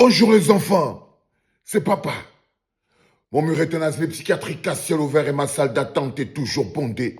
Bonjour les enfants, c'est papa. Mon mur est un asile psychiatrique à ciel ouvert et ma salle d'attente est toujours bondée.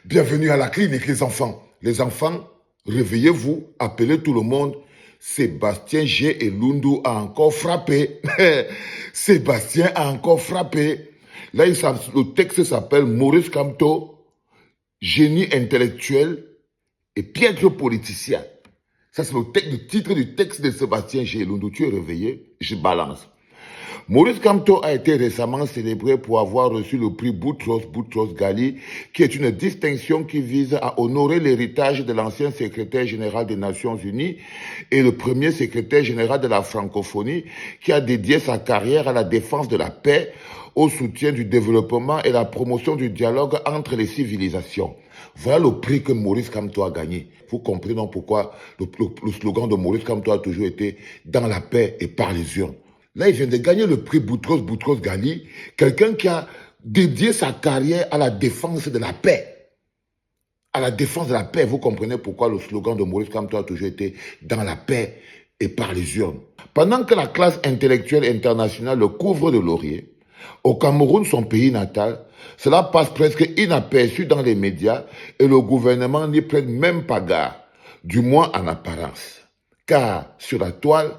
Bienvenue à la clinique les enfants. Les enfants, réveillez-vous, appelez tout le monde. Sébastien G. et Lundu a encore frappé. Sébastien a encore frappé. Là, le texte s'appelle Maurice Kamto, génie intellectuel et piètre politicien. Ça, c'est le titre du texte de Sébastien G. et Lundu. Tu es réveillé? Je balance. Maurice Kamto a été récemment célébré pour avoir reçu le prix Boutros Ghali, qui est une distinction qui vise à honorer l'héritage de l'ancien secrétaire général des Nations Unies et le premier secrétaire général de la francophonie, qui a dédié sa carrière à la défense de la paix, au soutien du développement et la promotion du dialogue entre les civilisations. Voilà le prix que Maurice Kamto a gagné. Vous comprenez donc pourquoi le slogan de Maurice Kamto a toujours été « Dans la paix et par les urnes ». Là, il vient de gagner le prix Boutros Ghali, quelqu'un qui a dédié sa carrière à la défense de la paix. À la défense de la paix, vous comprenez pourquoi le slogan de Maurice Kamto a toujours été « Dans la paix et par les urnes ». Pendant que la classe intellectuelle internationale le couvre de lauriers, au Cameroun, son pays natal, cela passe presque inaperçu dans les médias et le gouvernement n'y prête même pas garde, du moins en apparence. Car sur la toile,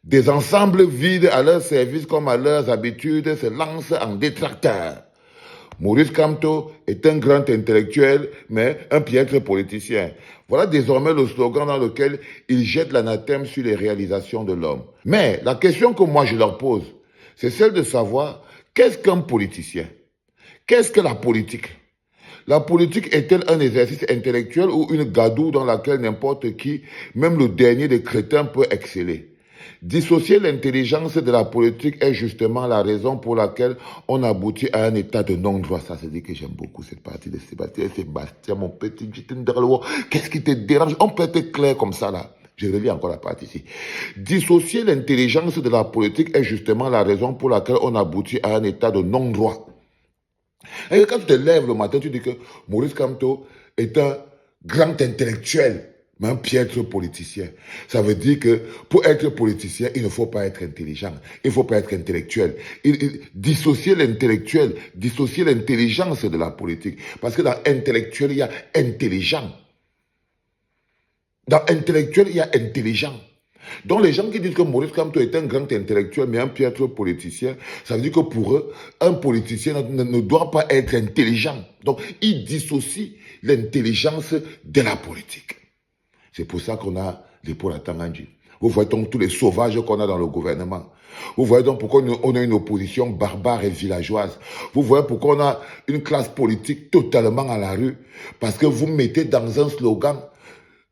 des ensembles vides à leur service comme à leurs habitudes se lancent en détracteurs. Maurice Kamto est un grand intellectuel, mais un piètre politicien. Voilà désormais le slogan dans lequel il jette l'anathème sur les réalisations de l'homme. Mais la question que moi je leur pose, c'est celle de savoir qu'est-ce qu'un politicien? Qu'est-ce que la politique? La politique est-elle un exercice intellectuel ou une gadoue dans laquelle n'importe qui, même le dernier des crétins, peut exceller? Dissocier l'intelligence de la politique est justement la raison pour laquelle on aboutit à un état de non-droit. Ça, c'est dit que j'aime beaucoup cette partie de Sébastien. Sébastien, mon petit, qu'est-ce qui te dérange? On peut être clair comme ça, là. Je relis encore la partie ici. Dissocier l'intelligence de la politique est justement la raison pour laquelle on aboutit à un état de non-droit. Et quand tu te lèves le matin, tu dis que Maurice Kamto est un grand intellectuel, mais un piètre politicien. Ça veut dire que pour être politicien, il ne faut pas être intelligent, il ne faut pas être intellectuel. Dissocier l'intellectuel, dissocier l'intelligence de la politique. Parce que dans intellectuel, il y a intelligent. Dans intellectuel, il y a intelligent. Donc les gens qui disent que Maurice Kamto est un grand intellectuel mais un piètre politicien, ça veut dire que pour eux, un politicien ne doit pas être intelligent. Donc ils dissocient l'intelligence de la politique. C'est pour ça qu'on a l'épaule à Tangandji. Vous voyez donc tous les sauvages qu'on a dans le gouvernement. Vous voyez donc pourquoi on a une opposition barbare et villageoise. Vous voyez pourquoi on a une classe politique totalement à la rue. Parce que vous mettez dans un slogan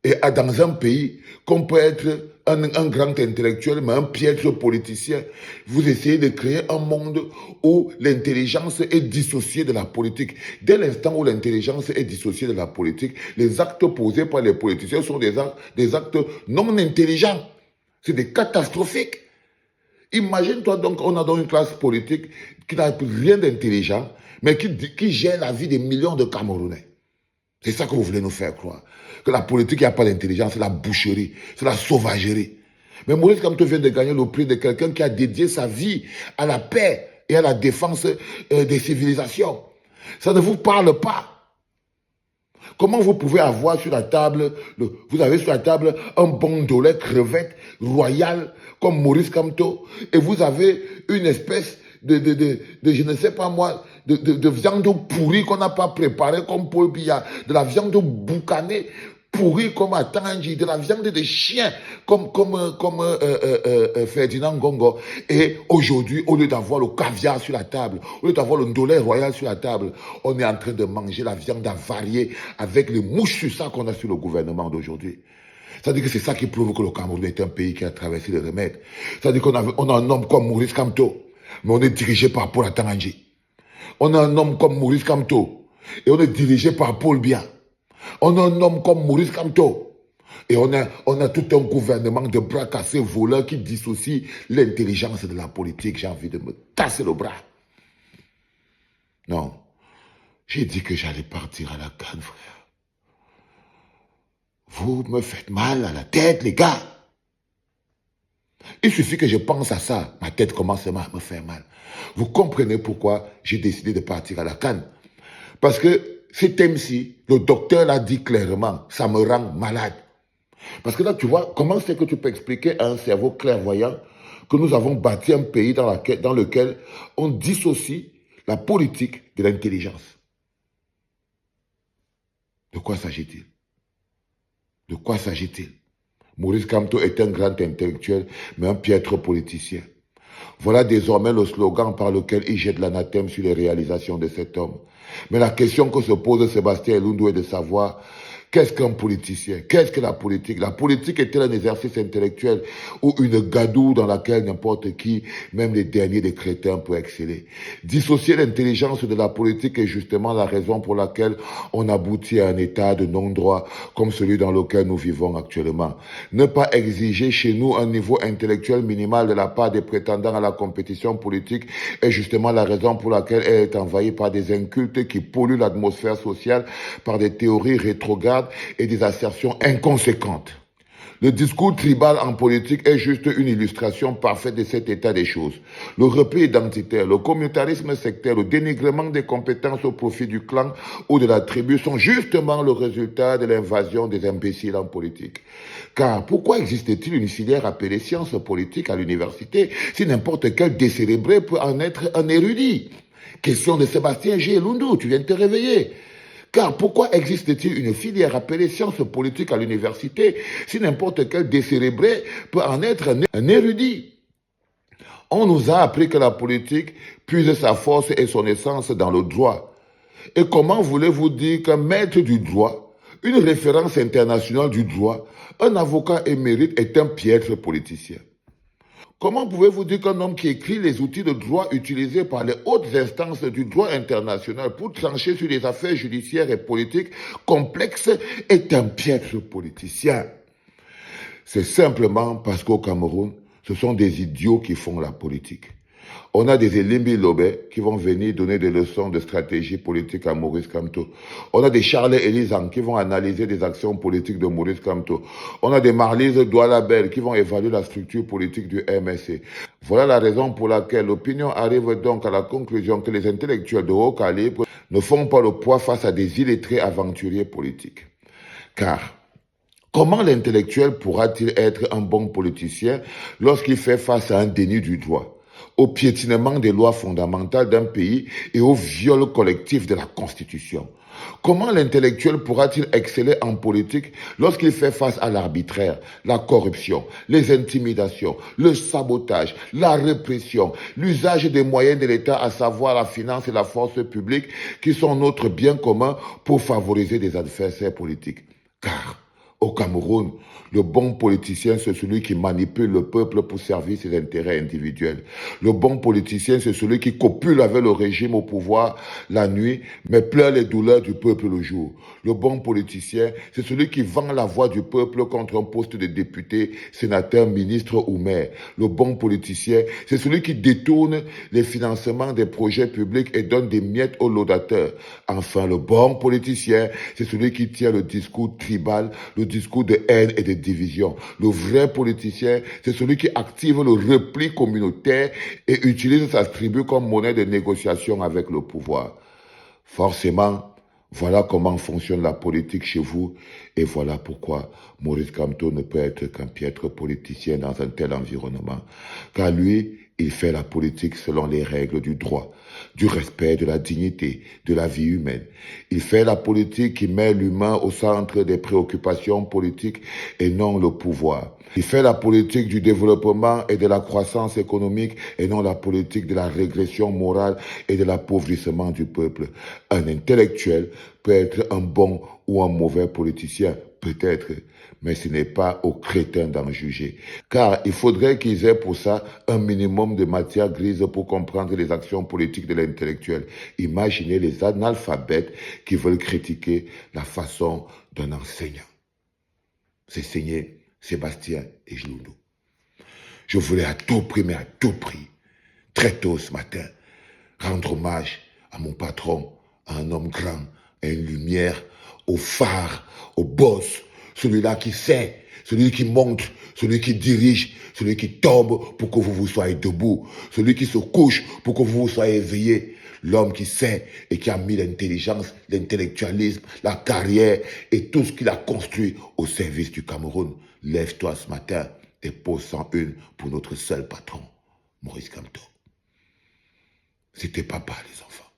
et dans un pays qu'on peut être un grand intellectuel, mais un piètre politicien. Vous essayez de créer un monde où l'intelligence est dissociée de la politique. Dès l'instant où l'intelligence est dissociée de la politique, les actes posés par les politiciens sont des actes non intelligents. C'est des catastrophiques. Imagine-toi donc, on a donc une classe politique qui n'a rien d'intelligent, mais qui gère la vie des millions de Camerounais. C'est ça que vous voulez nous faire croire. Que la politique, il n'y a pas d'intelligence, c'est la boucherie, c'est la sauvagerie. Mais Maurice Kamto vient de gagner le prix de quelqu'un qui a dédié sa vie à la paix et à la défense des civilisations. Ça ne vous parle pas. Comment vous pouvez avoir sur la table, vous avez sur la table un bon de lait crevette royal comme Maurice Kamto et vous avez une espèce de je ne sais pas moi, de viande pourrie qu'on n'a pas préparée comme Paul Biya, de la viande boucanée pourrie comme Atangi, de la viande de chien comme Ferdinand Gongo. Et aujourd'hui, au lieu d'avoir le caviar sur la table, au lieu d'avoir le ndolé royal sur la table, on est en train de manger la viande avariée avec les mouches sur ça qu'on a sur le gouvernement d'aujourd'hui. C'est-à-dire que c'est ça qui prouve que le Cameroun est un pays qui a traversé les remèdes. C'est-à-dire qu'on a un homme comme Maurice Kamto, mais on est dirigé par Paul Atangi. On a un homme comme Maurice Kamto, et on est dirigé par Paul Biya. On a un homme comme Maurice Kamto, et on a tout un gouvernement de bras cassés voleurs qui dissocie l'intelligence de la politique. J'ai envie de me casser le bras. Non, j'ai dit que j'allais partir à la canne, frère. Vous me faites mal à la tête, les gars. Il suffit que je pense à ça, ma tête commence à me faire mal. Vous comprenez pourquoi j'ai décidé de partir à la CAN. Parce que ce thème-ci, le docteur l'a dit clairement, ça me rend malade. Parce que là, tu vois, comment c'est que tu peux expliquer à un cerveau clairvoyant que nous avons bâti un pays dans lequel on dissocie la politique de l'intelligence? De quoi s'agit-il? De quoi s'agit-il? Maurice Kamto est un grand intellectuel, mais un piètre politicien. Voilà désormais le slogan par lequel il jette l'anathème sur les réalisations de cet homme. Mais la question que se pose Sébastien Elundu est de savoir qu'est-ce qu'un politicien? Qu'est-ce que la politique? La politique est-elle un exercice intellectuel ou une gadoue dans laquelle n'importe qui, même les derniers des crétins, peut exceller? Dissocier l'intelligence de la politique est justement la raison pour laquelle on aboutit à un état de non-droit comme celui dans lequel nous vivons actuellement. Ne pas exiger chez nous un niveau intellectuel minimal de la part des prétendants à la compétition politique est justement la raison pour laquelle elle est envahie par des incultes qui polluent l'atmosphère sociale par des théories rétrogrades et des assertions inconséquentes. Le discours tribal en politique est juste une illustration parfaite de cet état des choses. Le repli identitaire, le communautarisme sectaire, le dénigrement des compétences au profit du clan ou de la tribu sont justement le résultat de l'invasion des imbéciles en politique. Car pourquoi existe-t-il une filière appelée sciences politiques à l'université si n'importe quel décérébré peut en être un érudit? Question de Sébastien G. Lundu, tu viens de te réveiller. Car pourquoi existe-t-il une filière appelée sciences politiques à l'université si n'importe quel décérébré peut en être un érudit? On nous a appris que la politique puise sa force et son essence dans le droit. Et comment voulez-vous dire qu'un maître du droit, une référence internationale du droit, un avocat émérite est un piètre politicien? Comment pouvez-vous dire qu'un homme qui écrit les outils de droit utilisés par les hautes instances du droit international pour trancher sur les affaires judiciaires et politiques complexes est un piètre politicien? C'est simplement parce qu'au Cameroun, ce sont des idiots qui font la politique. On a des Elimbi Lobé qui vont venir donner des leçons de stratégie politique à Maurice Kamto. On a des Charles Elisan qui vont analyser des actions politiques de Maurice Kamto. On a des Marlise Doualabel qui vont évaluer la structure politique du MSC. Voilà la raison pour laquelle l'opinion arrive donc à la conclusion que les intellectuels de haut calibre ne font pas le poids face à des illettrés aventuriers politiques. Car comment l'intellectuel pourra-t-il être un bon politicien lorsqu'il fait face à un déni du droit, au piétinement des lois fondamentales d'un pays et au viol collectif de la Constitution? Comment l'intellectuel pourra-t-il exceller en politique lorsqu'il fait face à l'arbitraire, la corruption, les intimidations, le sabotage, la répression, l'usage des moyens de l'État, à savoir la finance et la force publique, qui sont notre bien commun pour favoriser des adversaires politiques? Car au Cameroun, le bon politicien, c'est celui qui manipule le peuple pour servir ses intérêts individuels. Le bon politicien, c'est celui qui copule avec le régime au pouvoir la nuit, mais pleure les douleurs du peuple le jour. Le bon politicien, c'est celui qui vend la voix du peuple contre un poste de député, sénateur, ministre ou maire. Le bon politicien, c'est celui qui détourne les financements des projets publics et donne des miettes aux laudateurs. Enfin, le bon politicien, c'est celui qui tient le discours tribal, le discours de haine et de division. Le vrai politicien, c'est celui qui active le repli communautaire et utilise sa tribu comme monnaie de négociation avec le pouvoir. Forcément, voilà comment fonctionne la politique chez vous et voilà pourquoi Maurice Kamto ne peut être qu'un piètre politicien dans un tel environnement. Car lui, il fait la politique selon les règles du droit, du respect de la dignité, de la vie humaine. Il fait la politique qui met l'humain au centre des préoccupations politiques et non le pouvoir. Il fait la politique du développement et de la croissance économique et non la politique de la régression morale et de l'appauvrissement du peuple. Un intellectuel peut être un bon ou un mauvais politicien, peut-être, mais ce n'est pas aux crétins d'en juger. Car il faudrait qu'ils aient pour ça un minimum de matière grise pour comprendre les actions politiques de l'intellectuel. Imaginez les analphabètes qui veulent critiquer la façon d'un enseignant. C'est signé Sébastien Elundu. Je voulais à tout prix, mais à tout prix, très tôt ce matin, rendre hommage à mon patron, à un homme grand, à une lumière, au phare, au boss, celui-là qui sait celui qui monte, celui qui dirige, celui qui tombe pour que vous soyez debout, celui qui se couche pour que vous soyez éveillé, l'homme qui sait et qui a mis l'intelligence, l'intellectualisme, la carrière et tout ce qu'il a construit au service du Cameroun. Lève-toi ce matin et pose 101 pour notre seul patron, Maurice Kamto. C'était papa, les enfants.